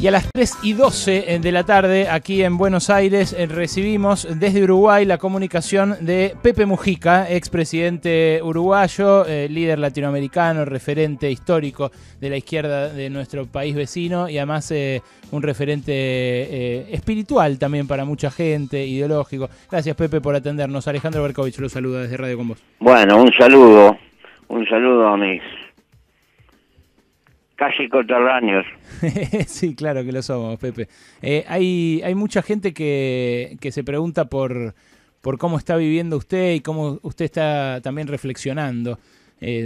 Y a las 3:12 de la tarde, aquí en Buenos Aires, recibimos desde Uruguay la comunicación de Pepe Mujica, expresidente uruguayo, líder latinoamericano, referente histórico de la izquierda de nuestro país vecino y además un referente espiritual también para mucha gente, ideológico. Gracias, Pepe, por atendernos. Alejandro Berkovich lo saluda desde Radio Con Vos. Bueno, un saludo a mis casi coterráneos. Sí, claro que lo somos, Pepe. Hay mucha gente que se pregunta por cómo está viviendo usted y cómo usted está también reflexionando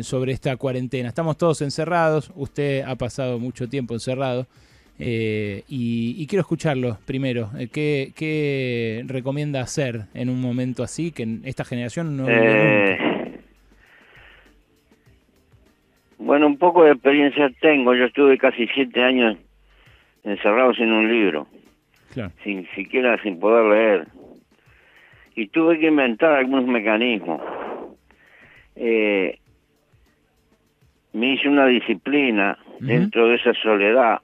sobre esta cuarentena. Estamos todos encerrados, usted ha pasado mucho tiempo encerrado y quiero escucharlo primero. ¿Qué recomienda hacer en un momento así que en esta generación no vivió nunca? Bueno, un poco de experiencia tengo. Yo estuve casi 7 años encerrado sin un libro, Claro. sin poder leer. Y tuve que inventar algunos mecanismos. Me hice una disciplina dentro de esa soledad.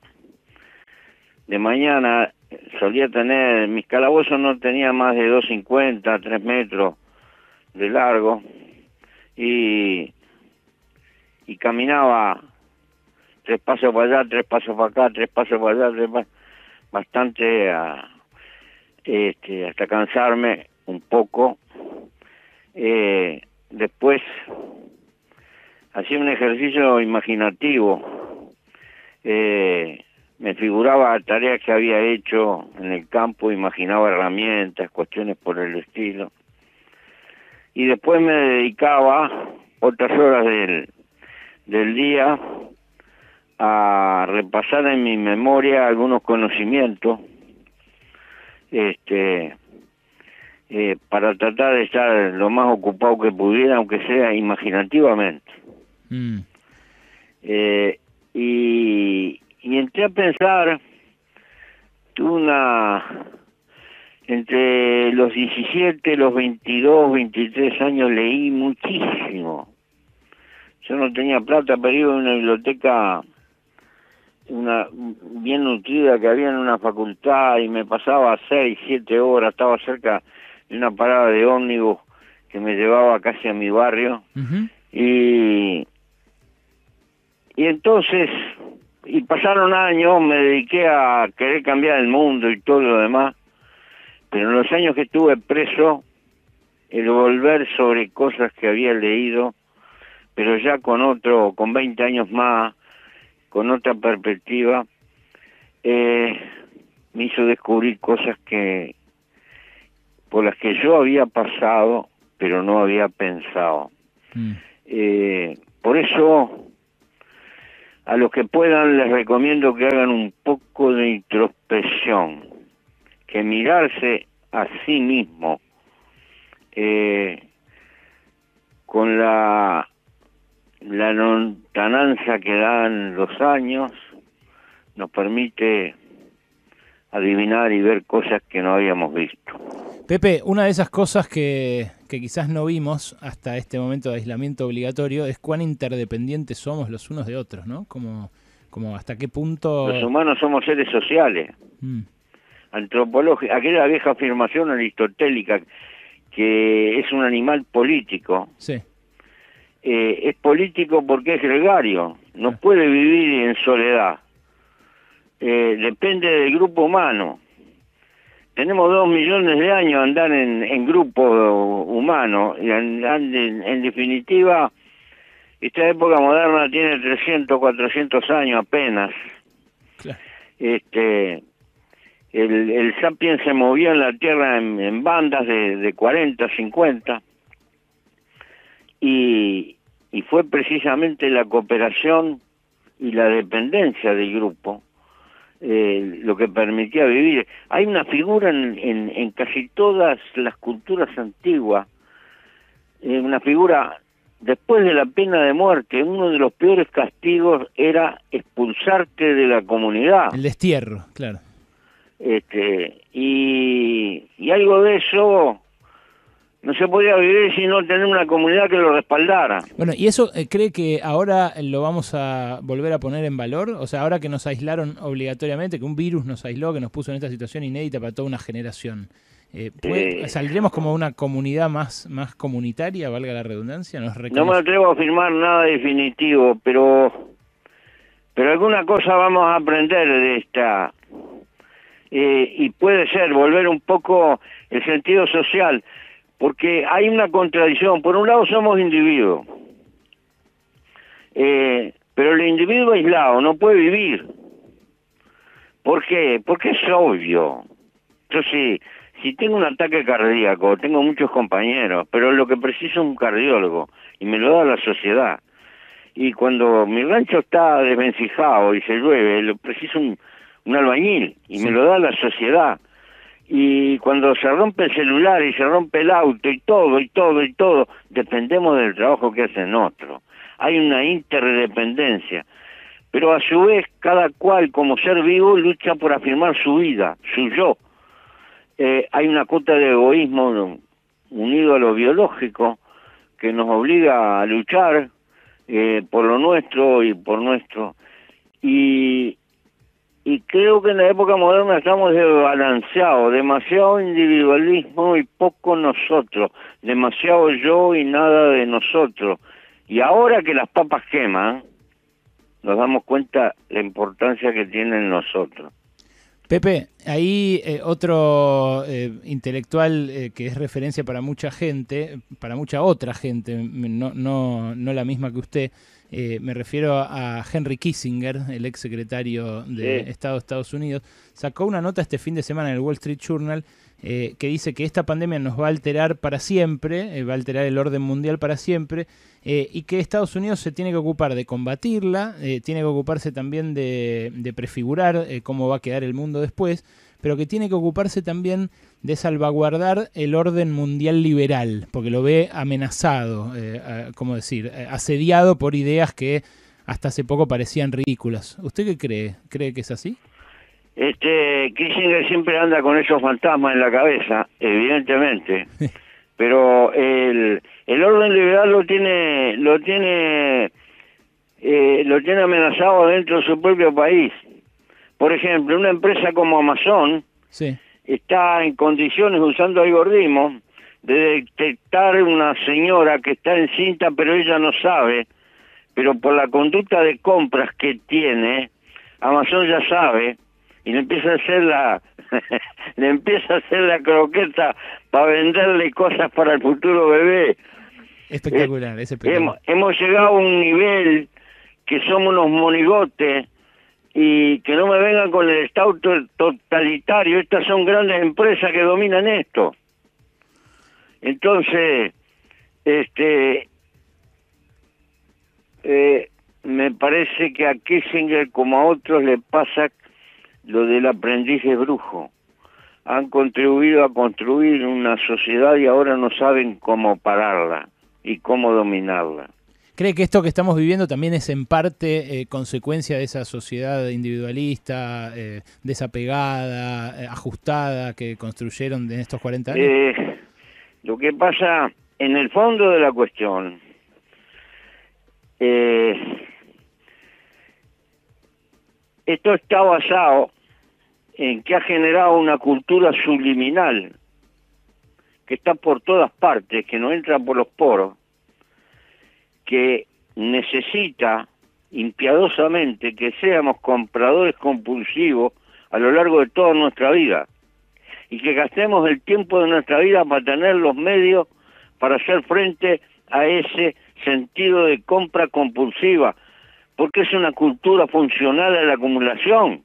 De mañana solía tener, mis calabozos no tenía más de 2,50, 3 metros de largo. Y caminaba 3 pasos para allá, 3 pasos para acá, 3 pasos para allá, bastante hasta cansarme un poco. Después hacía un ejercicio imaginativo. Me figuraba tareas que había hecho en el campo, imaginaba herramientas, cuestiones por el estilo. Y después me dedicaba otras horas del día a repasar en mi memoria algunos conocimientos para tratar de estar lo más ocupado que pudiera, aunque sea imaginativamente. Y entré a pensar, entre los 17, los 22, 23 años leí muchísimo. Yo no tenía plata, pero iba a una biblioteca bien nutrida que había en una facultad y me pasaba 6, 7 horas, estaba cerca de una parada de ómnibus que me llevaba casi a mi barrio. Y entonces, pasaron años, me dediqué a querer cambiar el mundo y todo lo demás, pero en los años que estuve preso, el volver sobre cosas que había leído, pero ya con 20 años más, con otra perspectiva, me hizo descubrir cosas por las que yo había pasado, pero no había pensado. Por eso, a los que puedan les recomiendo que hagan un poco de introspección, que mirarse a sí mismo, con la lontananza que dan los años, nos permite adivinar y ver cosas que no habíamos visto. Pepe, una de esas cosas que quizás no vimos hasta este momento de aislamiento obligatorio es cuán interdependientes somos los unos de otros, ¿no? Como hasta qué punto... Los humanos somos seres sociales. Antropológica, aquella vieja afirmación aristotélica que es un animal político. Sí. Es político porque es gregario, no puede vivir en soledad. Depende del grupo humano. Tenemos 2 millones de años andar en grupo humano y en definitiva esta época moderna tiene 300, 400 años apenas. Claro. El sapiens se movió en la Tierra en bandas de 40, 50 y fue precisamente la cooperación y la dependencia del grupo lo que permitía vivir. Hay una figura en casi todas las culturas antiguas, una figura después de la pena de muerte. Uno de los peores castigos era expulsarte de la comunidad. El destierro, claro. Y algo de eso No se podía vivir sin no tener una comunidad que lo respaldara. Bueno, ¿y eso cree que ahora lo vamos a volver a poner en valor? O sea, ahora que nos aislaron obligatoriamente, que un virus nos aisló, que nos puso en esta situación inédita para toda una generación, ¿saldremos como una comunidad más comunitaria, valga la redundancia? No me atrevo a afirmar nada definitivo, pero alguna cosa vamos a aprender de esta. Y puede ser volver un poco el sentido social, porque hay una contradicción. Por un lado somos individuos, pero el individuo aislado no puede vivir. ¿Por qué? Porque es obvio. Entonces, si tengo un ataque cardíaco, tengo muchos compañeros, pero lo que preciso es un cardiólogo, y me lo da la sociedad. Y cuando mi rancho está desvencijado y se llueve, lo preciso un albañil, y me lo da la sociedad. Y cuando se rompe el celular y se rompe el auto y todo, dependemos del trabajo que hacen otros. Hay una interdependencia. Pero a su vez, cada cual como ser vivo lucha por afirmar su vida, su yo. Hay una cuota de egoísmo unido a lo biológico que nos obliga a luchar por lo nuestro y por nuestro. Y creo que en la época moderna estamos desbalanceados, demasiado individualismo y poco nosotros, demasiado yo y nada de nosotros. Y ahora que las papas queman, nos damos cuenta la importancia que tienen nosotros. Pepe, ahí otro intelectual que es referencia para mucha gente, para mucha otra gente, no la misma que usted, me refiero a Henry Kissinger, el ex secretario de Estado de Estados Unidos, sacó una nota este fin de semana en el Wall Street Journal que dice que esta pandemia nos va a alterar para siempre, va a alterar el orden mundial para siempre, y que Estados Unidos se tiene que ocupar de combatirla, tiene que ocuparse también de prefigurar cómo va a quedar el mundo después, pero que tiene que ocuparse también de salvaguardar el orden mundial liberal, porque lo ve amenazado, ¿cómo decir?, asediado por ideas que hasta hace poco parecían ridículas. ¿Usted qué cree? ¿Cree que es así? Kissinger siempre anda con esos fantasmas en la cabeza, evidentemente, pero el orden liberal lo tiene amenazado dentro de su propio país. Por ejemplo, una empresa como Amazon está en condiciones, usando algoritmos, de detectar una señora que está encinta, pero ella no sabe, pero por la conducta de compras que tiene, Amazon ya sabe, y le empieza a hacer la croqueta para venderle cosas para el futuro bebé. Espectacular, es espectacular. Hemos llegado a un nivel que somos unos monigotes, y que no me vengan con el Estado totalitario. Estas son grandes empresas que dominan esto. Entonces, me parece que a Kissinger, como a otros, le pasa lo del aprendiz de brujo. Han contribuido a construir una sociedad y ahora no saben cómo pararla y cómo dominarla. ¿Cree que esto que estamos viviendo también es en parte consecuencia de esa sociedad individualista, desapegada, ajustada que construyeron en estos 40 años? Lo que pasa, en el fondo de la cuestión, esto está basado en que ha generado una cultura subliminal que está por todas partes, que no entra por los poros, que necesita impiadosamente que seamos compradores compulsivos a lo largo de toda nuestra vida y que gastemos el tiempo de nuestra vida para tener los medios para hacer frente a ese sentido de compra compulsiva, porque es una cultura funcional a la acumulación,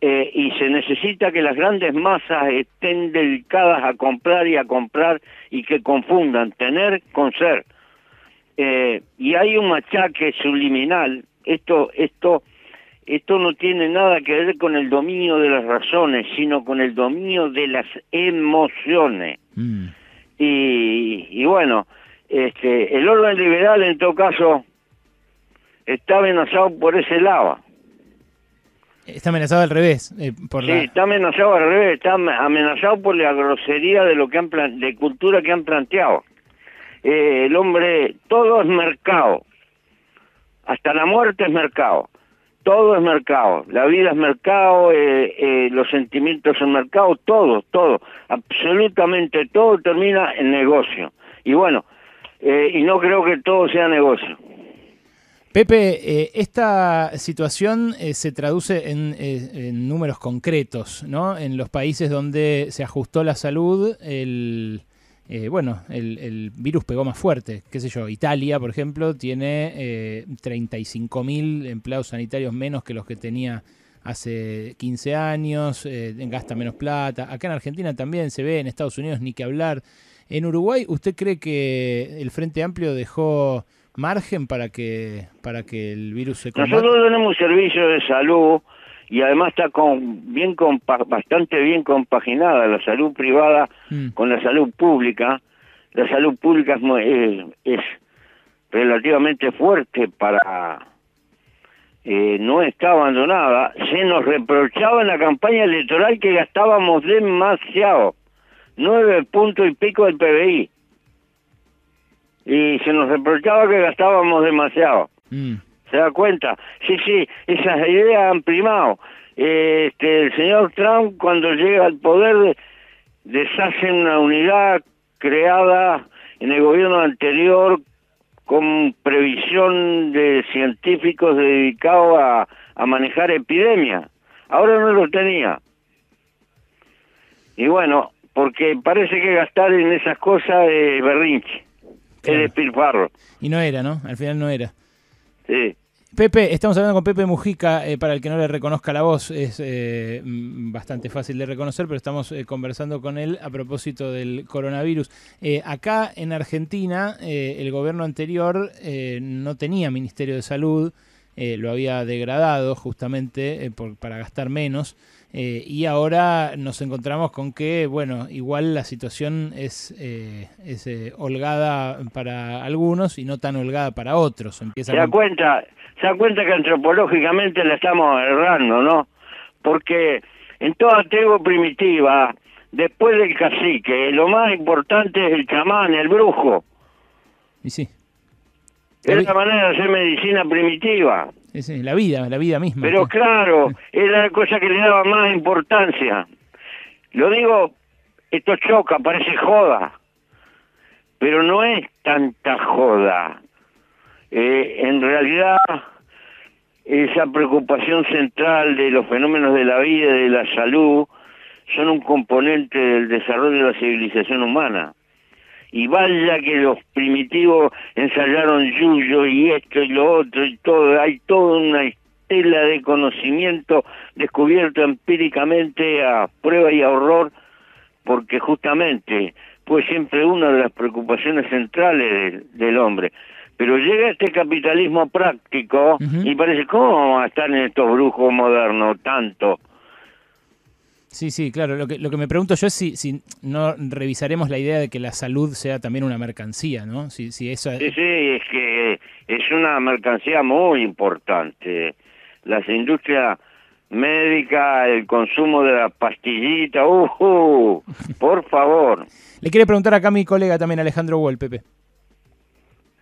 y se necesita que las grandes masas estén dedicadas a comprar y que confundan tener con ser. Y hay un machaque subliminal. Esto no tiene nada que ver con el dominio de las razones, sino con el dominio de las emociones. Y bueno, el orden liberal en todo caso está amenazado por ese lado. Está amenazado al revés. Sí, está amenazado al revés, está amenazado por la grosería de lo que de cultura que han planteado. El hombre, todo es mercado, hasta la muerte es mercado, todo es mercado, la vida es mercado, los sentimientos son mercado, todo, absolutamente todo termina en negocio. Y bueno, y no creo que todo sea negocio. Pepe, esta situación se traduce en números concretos, ¿no? En los países donde se ajustó la salud, el virus pegó más fuerte. Qué sé yo, Italia, por ejemplo, tiene 35.000 empleados sanitarios menos que los que tenía hace 15 años, gasta menos plata. Acá en Argentina también se ve, en Estados Unidos ni que hablar. En Uruguay, ¿usted cree que el Frente Amplio dejó margen para que el virus se combata? Nosotros tenemos un servicio de salud y además está bastante bien compaginada la salud privada con la salud pública. La salud pública es relativamente fuerte no está abandonada. Se nos reprochaba en la campaña electoral que gastábamos demasiado, 9 puntos y pico del PBI. Y se nos reprochaba que gastábamos demasiado. ¿Se da cuenta? Sí, esas ideas han primado. El señor Trump, cuando llega al poder, deshace una unidad creada en el gobierno anterior con previsión de científicos dedicados a manejar epidemias. Ahora no lo tenía. Y bueno, porque parece que gastar en esas cosas es berrinche. Claro. Es despilfarro. Y no era, ¿no? Al final no era. Sí. Pepe, estamos hablando con Pepe Mujica, para el que no le reconozca la voz, es bastante fácil de reconocer, pero estamos conversando con él a propósito del coronavirus. Acá en Argentina, el gobierno anterior no tenía Ministerio de Salud, lo había degradado justamente para gastar menos, y ahora nos encontramos con que, bueno, igual la situación es holgada para algunos y no tan holgada para otros. Se da cuenta que antropológicamente la estamos errando, ¿no? Porque en toda tribu primitiva, después del cacique, lo más importante es el chamán, el brujo. Y sí. Es la manera de hacer medicina primitiva. Sí, la vida misma. Pero claro, era la cosa que le daba más importancia. Lo digo, esto choca, parece joda, pero no es tanta joda. En realidad, esa preocupación central de los fenómenos de la vida y de la salud son un componente del desarrollo de la civilización humana. Y vaya que los primitivos ensayaron yuyo y esto y lo otro y todo, hay toda una estela de conocimiento descubierto empíricamente a prueba y a horror, porque justamente fue siempre una de las preocupaciones centrales del hombre. Pero llega este capitalismo práctico y parece, ¿cómo vamos a estar en estos brujos modernos tanto? Sí, claro. Lo que me pregunto yo es si no revisaremos la idea de que la salud sea también una mercancía, ¿no? Si eso... Sí, es que es una mercancía muy importante. Las industrias médicas, el consumo de la pastillita, por favor. Le quiere preguntar acá a mi colega también, Alejandro Wall, Pepe.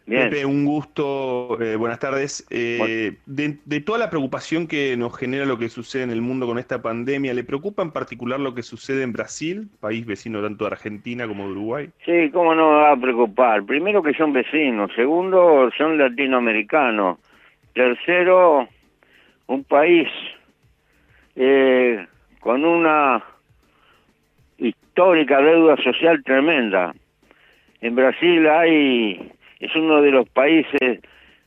Bien. Pepe, un gusto, buenas tardes. De toda la preocupación que nos genera lo que sucede en el mundo con esta pandemia, ¿le preocupa en particular lo que sucede en Brasil, país vecino tanto de Argentina como de Uruguay? Sí, cómo no me va a preocupar. Primero que son vecinos, segundo son latinoamericanos, tercero un país con una histórica deuda social tremenda. En Brasil es uno de los países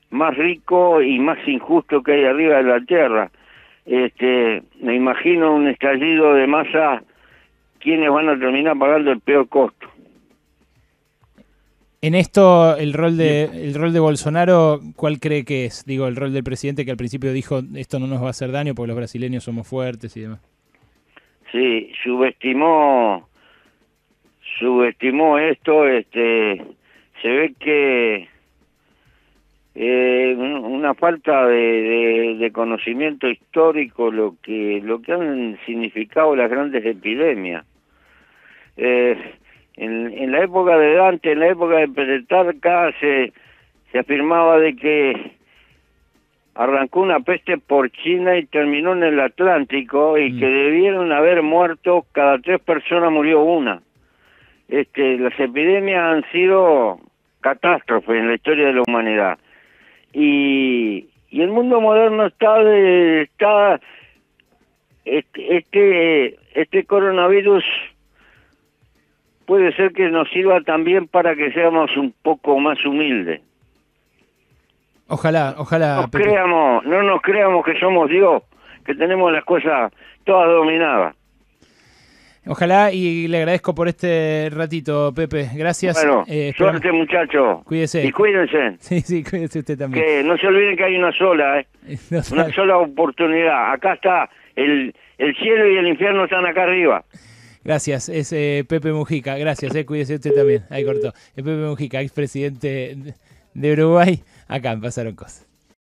más ricos y más injustos que hay arriba de la tierra. Me imagino un estallido de masa, quienes van a terminar pagando el peor costo. En esto, el rol de Bolsonaro, ¿cuál cree que es? Digo, el rol del presidente que al principio dijo, esto no nos va a hacer daño porque los brasileños somos fuertes y demás. Sí, subestimó esto, se ve que una falta de conocimiento histórico lo que han significado las grandes epidemias. En la época de Dante, en la época de Petrarca, se afirmaba de que arrancó una peste porcina y terminó en el Atlántico, y que debieron haber muerto, cada 3 personas murió una. Las epidemias han sido catástrofes en la historia de la humanidad. Y el mundo moderno este coronavirus puede ser que nos sirva también para que seamos un poco más humildes. Ojalá. No nos creamos que somos Dios, que tenemos las cosas todas dominadas. Ojalá, y le agradezco por este ratito, Pepe. Gracias. Bueno, suerte, muchachos. Cuídese. Y cuídense. Sí, cuídese usted también. Que no se olviden que hay una sola, una sola oportunidad. Acá está, el cielo y el infierno están acá arriba. Gracias, es Pepe Mujica. Gracias, cuídese usted también. Ahí cortó. Es Pepe Mujica, expresidente de Uruguay. Acá en Pasaron Cosas.